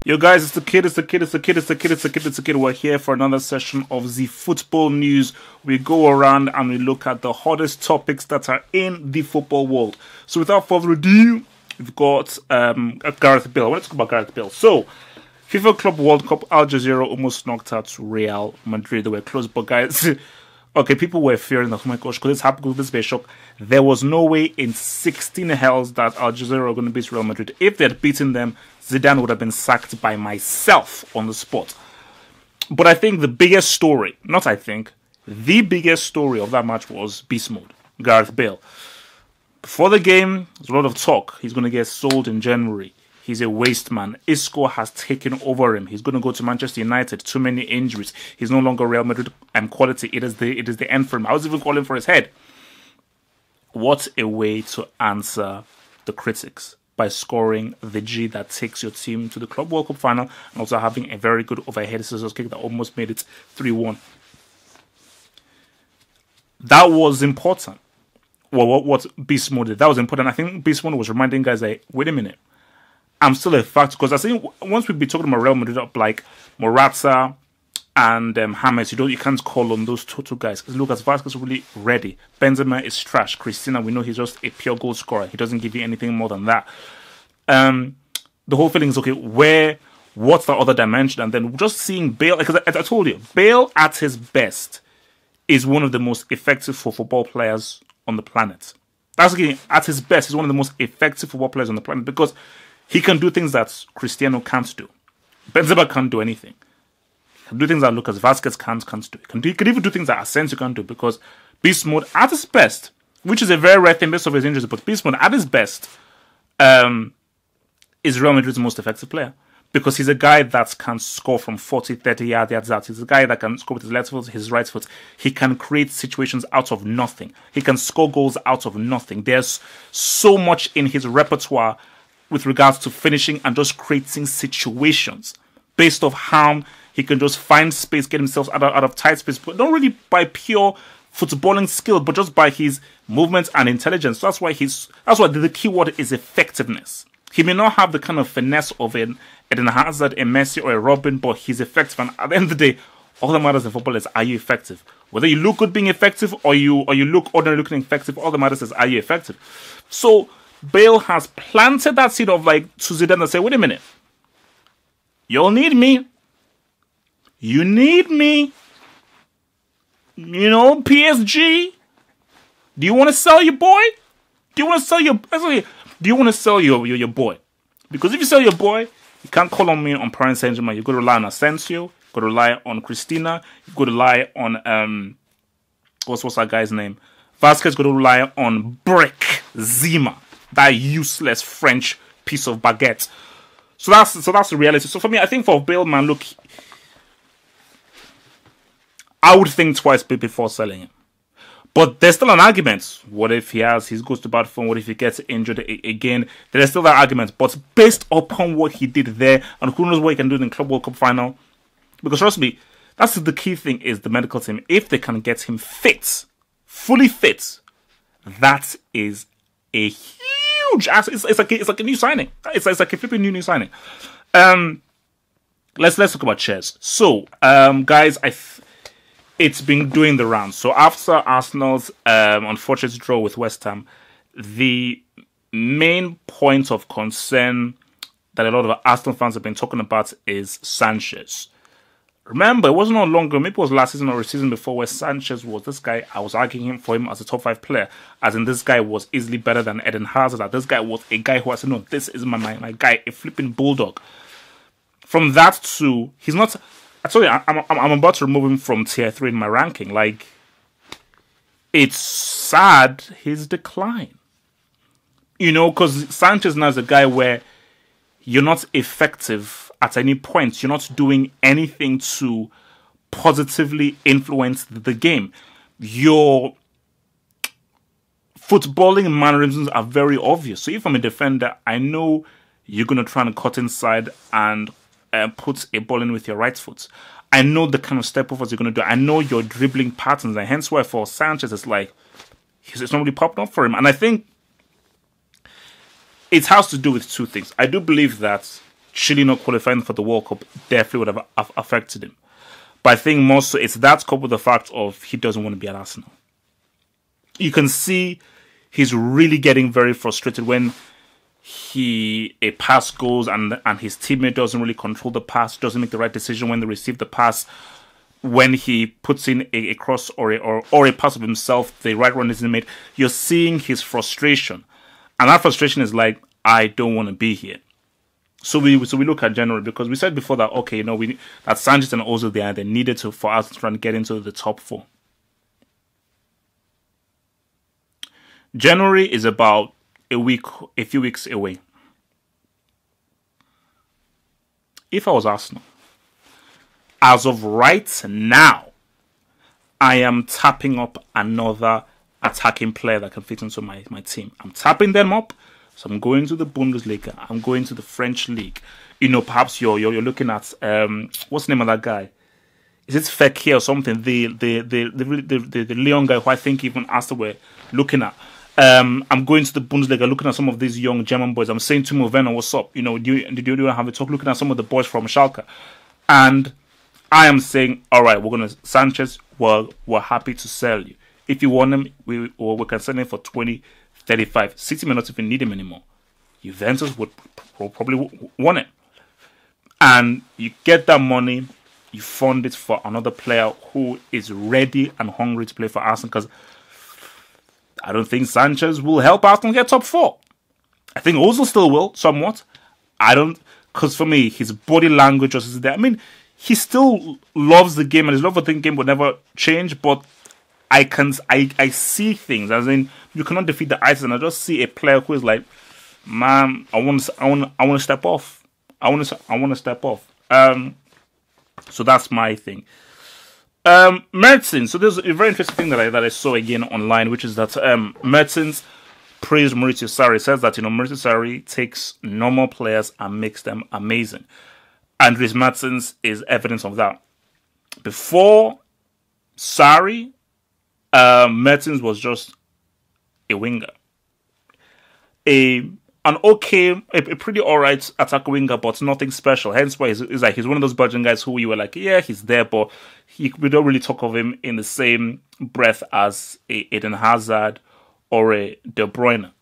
Yo guys, it's the kid. We're here for another session of the football news. We go around and we look at the hottest topics that are in the football world. So without further ado, we've got Gareth Bale. Let's talk about Gareth Bale. So, FIFA Club World Cup, Al Jazeera almost knocked out Real Madrid. They were close, but guys, okay, people were fearing that, oh my gosh, could this happen? Could this be a shock? There was no way in 16 hells that Al Jazeera were going to beat Real Madrid. If they had beaten them, Zidane would have been sacked by myself on the spot. But I think the biggest story, the biggest story of that match was beast mode, Gareth Bale. Before the game, there's a lot of talk. He's going to get sold in January. He's a waste man. Isco has taken over him. He's going to go to Manchester United. Too many injuries. He's no longer Real Madrid quality. It is the end for him. I was even calling for his head. What a way to answer the critics, by scoring the G that takes your team to the Club World Cup final and also having a very good overhead scissors kick that almost made it 3-1. That was important. Well, what beast mode did, that was important. I think beast mode was reminding guys like, wait a minute, I'm still a factor, because I think once we'd be talking about Real Madrid up like Morata and James, you can't call on those two guys. Because Lucas Vazquez is really ready. Benzema is trash. Cristiano, we know he's just a pure goal scorer. He doesn't give you anything more than that. The whole feeling is, okay, what's the other dimension? And then just seeing Bale, because I told you, Bale at his best is one of the most effective football players on the planet. That's again, at his best, he's one of the most effective football players on the planet, because he can do things that Cristiano can't do. Benzema can't do anything. He can do things that Lucas Vazquez can't do. He can even do things that Asensio can't do, because beast mode at his best, which is a very rare thing based on his injuries, but beast mode at his best is Real Madrid's most effective player, because he's a guy that can score from 40, 30 yards out. He's a guy that can score with his left foot, his right foot. He can create situations out of nothing. He can score goals out of nothing. There's so much in his repertoire with regards to finishing and just creating situations based off how he can just find space, get himself out of tight space, but not really by pure footballing skill, but just by his movement and intelligence. That's why the key word is effectiveness. He may not have the kind of finesse of an Eden Hazard, a Messi, or a Robin, but he's effective. And at the end of the day, all that matters in football is, are you effective? Whether you look good being effective or you look ordinary looking effective, all that matters is, are you effective? So Bale has planted that seed of like to Zidane and say, wait a minute, you'll need me. You need me. You know, PSG. Do you want to sell your boy? Do you want to sell your boy? Because if you sell your boy, you can't call on me on Paris Saint-Germain. You've got to rely on Asensio. You've got to rely on Cristina. You've got to rely on what's that guy's name? Vasquez. Got to rely on Brick Zima, that useless French piece of baguette. So that's the reality. So for me, I think for Bale, man, look, I would think twice before selling him. But there's still an argument. What if he goes to bad form? What if he gets injured again? There's still that argument. But based upon what he did there, and who knows what he can do in the Club World Cup final, because trust me, that's the key thing, is the medical team. If they can get him fit, fully fit, that is a huge asset. It's like a new signing. It's like a flipping new signing. Let's talk about shares. So, guys, it's been doing the rounds. So after Arsenal's unfortunate draw with West Ham, the main point of concern that a lot of Arsenal fans have been talking about is Sanchez. Remember, it wasn't all long ago, maybe it was last season or a season before, where Sanchez was this guy. I was arguing for him as a top 5 player, as in this guy was easily better than Eden Hazard. That this guy was a guy who I said, no, this is my guy, a flipping bulldog. From that to, he's not. I told you, I'm about to remove him from tier 3 in my ranking. Like, it's sad, his decline. You know, because Sanchez now is a guy where you're not effective at any point. You're not doing anything to positively influence the game. Your footballing mannerisms are very obvious. So if I'm a defender, I know you're going to try and cut inside and put a ball in with your right foot. I know the kind of step overs you're going to do. I know your dribbling patterns, and hence why for Sanchez it's like it's not really popping up for him. And I think it has to do with two things. I do believe that Chile not qualifying for the World Cup definitely would have affected him. But I think more so it's that coupled with the fact of he doesn't want to be at Arsenal. You can see he's really getting very frustrated when a pass goes and his teammate doesn't really control the pass, doesn't make the right decision when they receive the pass. When he puts in a cross or a pass of himself, the right one isn't made. You're seeing his frustration. And that frustration is like, I don't want to be here. So we look at January because we said before that, okay, that Sanchez and Ozil they needed for us to try and get into the top 4. January is about a few weeks away. If I was Arsenal, as of right now, I am tapping up another attacking player that can fit into my team. I'm tapping them up. So I'm going to the Bundesliga. I'm going to the French league. Perhaps you're looking at what's the name of that guy? Is it Fekir or something? The Leon guy who I think even Arsenal were looking at. I'm going to the Bundesliga, looking at some of these young German boys. I'm saying to Timo Werner, what's up? Did you have a talk? Looking at some of the boys from Schalke, and I am saying, all right, Sanchez. We're happy to sell you. If you want him, we can sell him for 20, 35. City may not even need him anymore. Juventus would probably want it, and you get that money. You fund it for another player who is ready and hungry to play for Arsenal because I don't think Sanchez will help Arsenal get top 4. I think Ozil still will, somewhat. Because for me, his body language just is there. I mean, he still loves the game and his love for the game will never change, but I see things, as in, you cannot defeat the ISIS, and I just see a player who is like, man, I want to step off. I want to step off. So that's my thing. Mertens. So there's a very interesting thing that I saw again online, which is that Mertens praised Maurizio Sarri. Says that Maurizio Sarri takes normal players and makes them amazing. And Mertens is evidence of that. Before Sarri, Mertens was just a winger, a pretty alright attack winger, but nothing special. Hence why he's one of those Belgian guys who you were like, yeah, he's there, but we don't really talk of him in the same breath as a Eden Hazard or a De Bruyne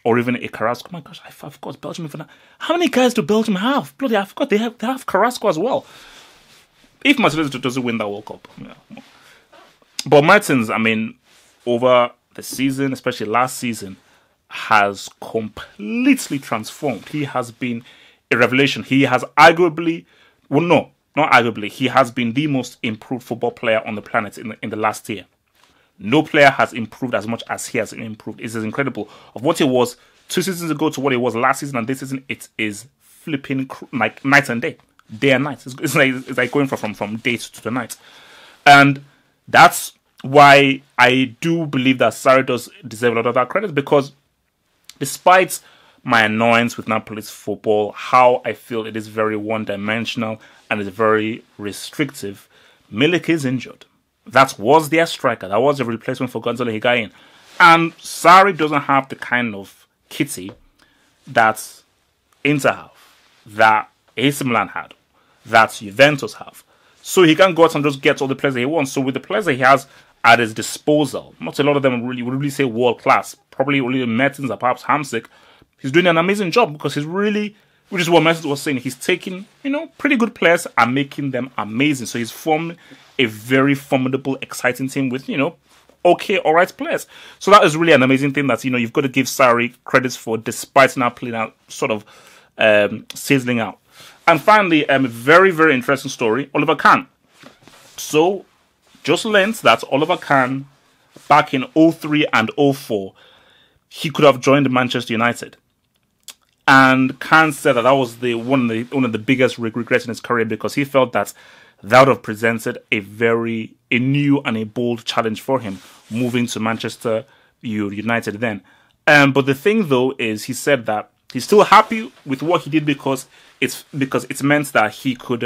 or even a Carrasco. Oh my gosh, I forgot Belgium. How many guys do Belgium have? Bloody, I forgot they have Carrasco as well. If Mercedes doesn't win that World Cup, yeah. But Mertens, I mean, over the season, especially last season, has completely transformed. He has been a revelation. He has arguably, well, no, not arguably, he has been the most improved football player on the planet in the last year. No player has improved as much as he has improved. It is incredible. Of what he was 2 seasons ago to what he was last season and this season, it is flipping like night and day and night. It's like going from day to the night. And that's why I do believe that Sarri does deserve a lot of that credit, because despite my annoyance with Napoli's football, how I feel it is very one-dimensional and is very restrictive, Milik is injured. That was their striker. That was a replacement for Gonzalo Higuain. And Sarri doesn't have the kind of kitty that Inter have, that AC Milan had, that Juventus have. So he can go out and just get all the players that he wants. So with the players that he has at his disposal, not a lot of them would really say world class. Probably only Mertens or perhaps Hamsik. He's doing an amazing job because he's really, which is what Mertens was saying, he's taking, pretty good players and making them amazing. So he's formed a very formidable, exciting team with, okay, alright players. So that is really an amazing thing that, you've got to give Sarri credits for, despite now playing out sort of sizzling out. And finally, a very, very interesting story, Oliver Kahn. So, just learned that Oliver Kahn, back in 2003 and 2004, he could have joined Manchester United. And Kahn said that was one of the biggest regrets in his career, because he felt that would have presented a new and a bold challenge for him, moving to Manchester United then. But the thing, though, is he said that he's still happy with what he did because it's meant that he could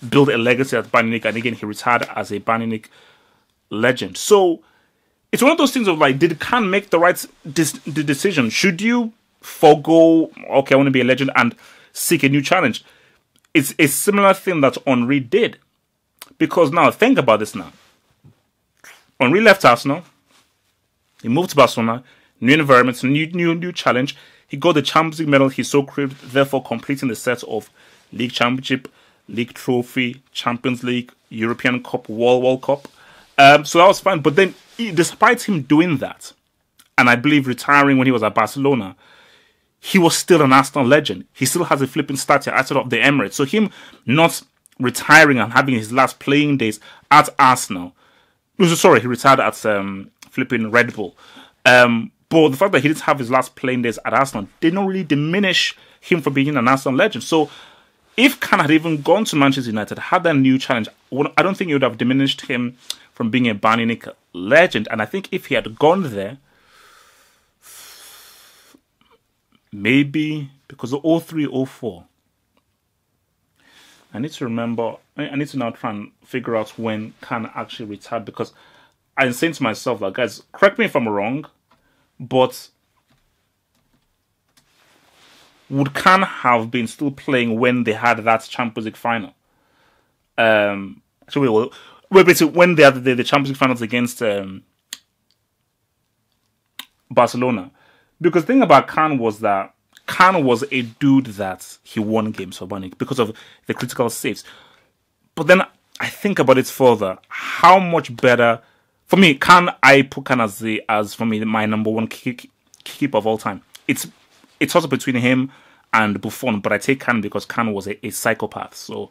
build a legacy at Bayern Munich, and again he retired as a Bayern Munich legend. So it's one of those things of like, did Kahn make the right decision? Should you forgo, okay, I want to be a legend and seek a new challenge. It's a similar thing that Henry did. Because now, think about this now. Henry left Arsenal. He moved to Barcelona. New environment, new challenge. He got the Champions League medal he so craved, therefore completing the set of League Championship, League Trophy, Champions League, European Cup, World Cup. So that was fine. But then, despite him doing that, and I believe retiring when he was at Barcelona, he was still an Arsenal legend. He still has a flipping statue outside of the Emirates. So him not retiring and having his last playing days at Arsenal. Sorry, he retired at flipping Red Bull. But the fact that he didn't have his last playing days at Arsenal did not really diminish him from being an Arsenal legend. So if Kahn had even gone to Manchester United, had that new challenge, I don't think it would have diminished him from being a Bayern Munich legend. And I think if he had gone there, maybe because of 03-04, I need to remember, I need to now try and figure out when Kahn actually retired, because I'm saying to myself, like, guys, correct me if I'm wrong, but would Kahn have been still playing when they had that Champions League final? So basically when they had the Champions League finals against Barcelona. Because the thing about Kahn was that Kahn was a dude that he won games for Bayern Munich because of the critical saves. But then I think about it further. How much better... For me, I put Kahn as for me, my number one keeper of all time. It's also between him and Buffon, but I take Kahn because Kahn was a psychopath. So,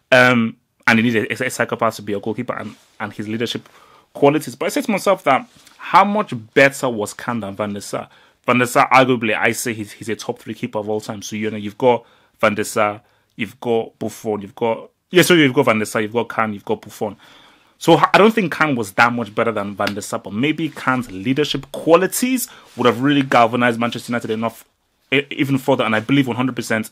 and you need a psychopath to be a goalkeeper and his leadership qualities. But I said to myself that how much better was Kahn than Van der Sar? Van der Sar, arguably, I say he's a top 3 keeper of all time. So, you've got Van der Sar, you've got Buffon, you've got Van der Sar, you've got Kahn, you've got Buffon. So I don't think Kahn was that much better than Van der Sar, but maybe Kahn's leadership qualities would have really galvanized Manchester United enough, even further. And I believe 100%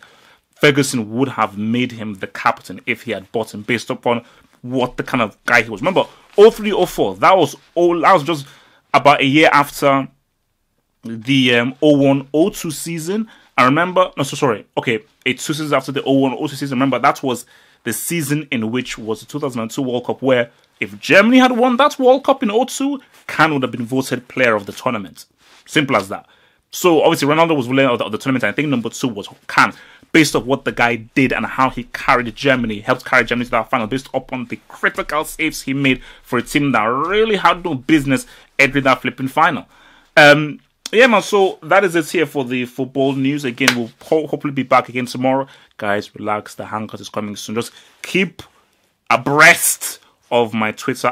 Ferguson would have made him the captain if he had bought him based upon what the kind of guy he was. Remember, 03-04, that was just about a year after the 01-02 season. I remember, it's 2 seasons after the 01-02 season. Remember, that was the season in which was the 2002 World Cup, where if Germany had won that World Cup in 02, Kahn would have been voted player of the tournament. Simple as that. So obviously Ronaldo was winner of the tournament, and I think number 2 was Kahn, based on what the guy did and how he carried Germany, helped carry Germany to that final, based upon the critical saves he made for a team that really had no business entering that flipping final. Yeah, man, so that is it here for the football news. Again, we'll hopefully be back again tomorrow. Guys, relax. The haircut is coming soon. Just keep abreast of my Twitter.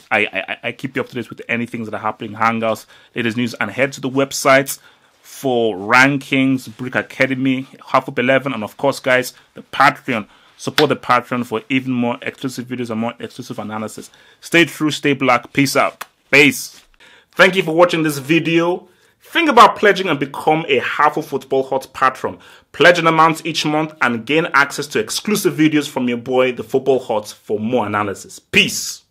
I keep you up to date with anything that are happening, hangouts, latest news, and head to the website for rankings, Brick Academy, Half Up 11, and of course, guys, the Patreon. Support the Patreon for even more exclusive videos and more exclusive analysis. Stay true, stay black. Peace out. Peace. Thank you for watching this video. Think about pledging and become a Half of Football Hot patron. Pledge an amount each month and gain access to exclusive videos from your boy, the Football Hot, for more analysis. Peace.